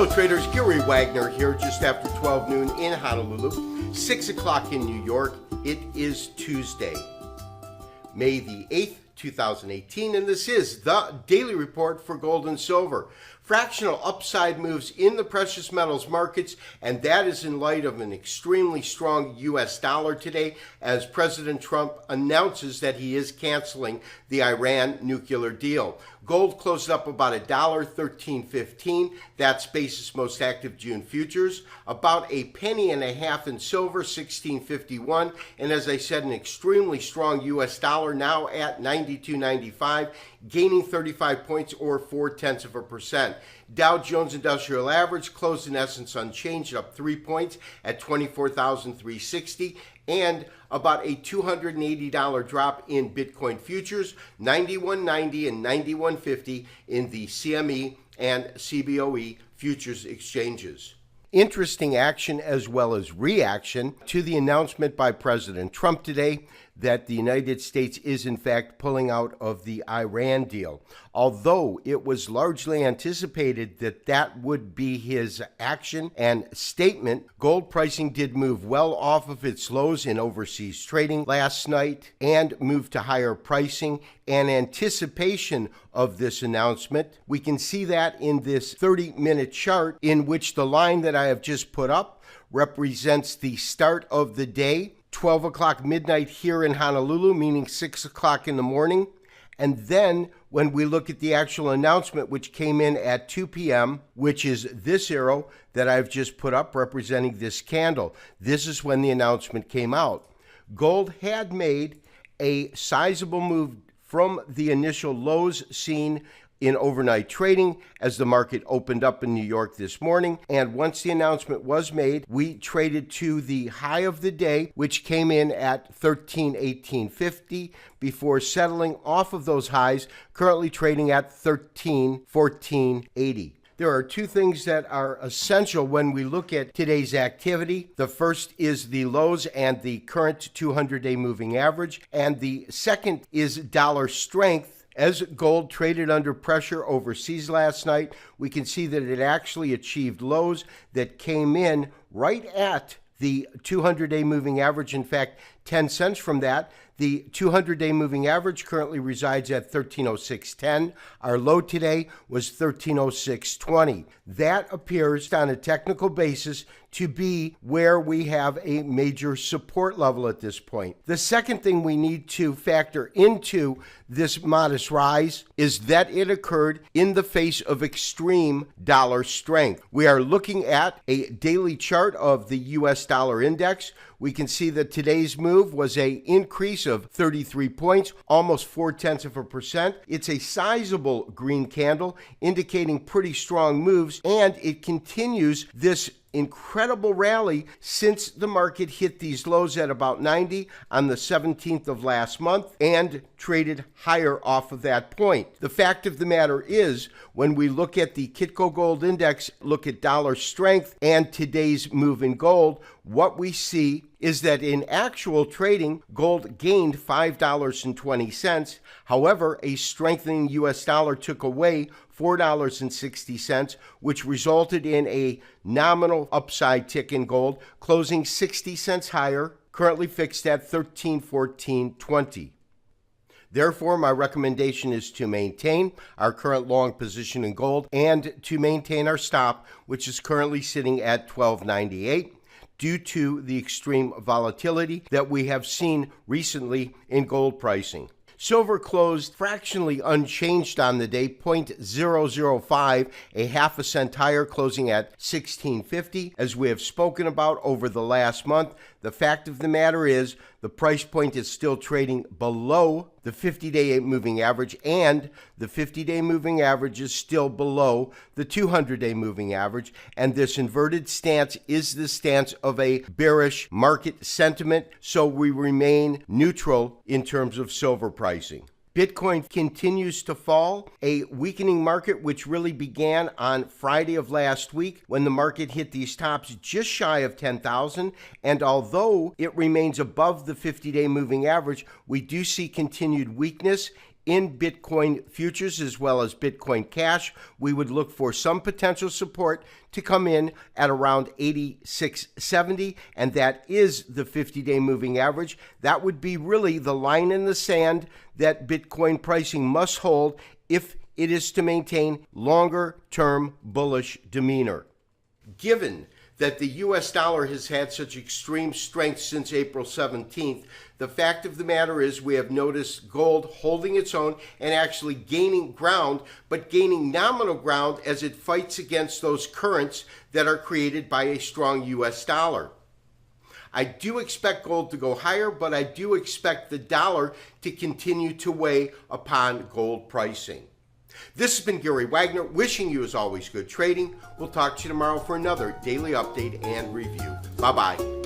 Hello traders, Gary Wagner here just after 12 noon in Honolulu, 6 o'clock in New York. It is Tuesday, May the 8th, 2018, and this is the Daily Report for Gold and Silver. Fractional upside moves in the precious metals markets, and that is in light of an extremely strong U.S. dollar today as President Trump announces that he is canceling the Iran nuclear deal. Gold closed up about $1.1315. That's basis most active June futures. About a penny and a half in silver, $16.51. And as I said, an extremely strong U.S. dollar now at $92.95, gaining 35 points or 0.4%. Dow Jones Industrial Average closed in essence unchanged, up 3 points at 24,360, and about a $280 drop in Bitcoin futures, 91.90 and 91.50 in the CME and CBOE futures exchanges. Interesting action as well as reaction to the announcement by President Trump today that the United States is in fact pulling out of the Iran deal. Although it was largely anticipated that that would be his action and statement, gold pricing did move well off of its lows in overseas trading last night and moved to higher pricing in anticipation of this announcement. We can see that in this 30-minute chart in which the line that I have just put up represents the start of the day, 12 o'clock midnight here in Honolulu, meaning 6 o'clock in the morning. And then when we look at the actual announcement, which came in at 2 p.m., which is this arrow that I've just put up representing this candle, this is when the announcement came out. Gold had made a sizable move from the initial lows seen in overnight trading as the market opened up in New York this morning. And once the announcement was made, we traded to the high of the day, which came in at 13.1850 before settling off of those highs, currently trading at 13.1480. There are two things that are essential when we look at today's activity. The first is the lows and the current 200-day moving average, and the second is dollar strength. As gold traded under pressure overseas last night, we can see that it actually achieved lows that came in right at the 200-day moving average. In fact, 10 cents from that. The 200-day moving average currently resides at 1306.10. Our low today was 1306.20. That appears on a technical basis to be where we have a major support level at this point. The second thing we need to factor into this modest rise is that it occurred in the face of extreme dollar strength. We are looking at a daily chart of the U.S. dollar index. We can see that today's move was an increase of 33 points, almost 0.4%. It's a sizable green candle indicating pretty strong moves, and it continues this incredible rally since the market hit these lows at about 90 on the 17th of last month and traded higher off of that point. The fact of the matter is, when we look at the Kitco Gold Index, look at dollar strength and today's move in gold, what we see is that in actual trading, gold gained $5.20. However, a strengthening U.S. dollar took away $4.60, which resulted in a nominal upside tick in gold, closing 60 cents higher, currently fixed at 13.1420. Therefore, my recommendation is to maintain our current long position in gold and to maintain our stop, which is currently sitting at 12.98. due to the extreme volatility that we have seen recently in gold pricing. Silver closed fractionally unchanged on the day, 0.005, a half a cent higher, closing at $16.50. As we have spoken about over the last month, the fact of the matter is the price point is still trading below the 50-day moving average, and the 50-day moving average is still below the 200-day moving average, and this inverted stance is the stance of a bearish market sentiment, so we remain neutral in terms of silver pricing. Bitcoin continues to fall, a weakening market which really began on Friday of last week when the market hit these tops just shy of 10,000. And although it remains above the 50-day moving average, we do see continued weakness in Bitcoin futures as well as Bitcoin Cash, we would look for some potential support to come in at around 86.70, and that is the 50-day moving average. That would be really the line in the sand that Bitcoin pricing must hold if it is to maintain longer-term bullish demeanor. Given that the U.S. dollar has had such extreme strength since April 17th, the fact of the matter is we have noticed gold holding its own and actually gaining ground, but gaining nominal ground as it fights against those currents that are created by a strong U.S. dollar. I do expect gold to go higher, but I do expect the dollar to continue to weigh upon gold pricing. This has been Gary Wagner, wishing you as always good trading. We'll talk to you tomorrow for another daily update and review. Bye-bye.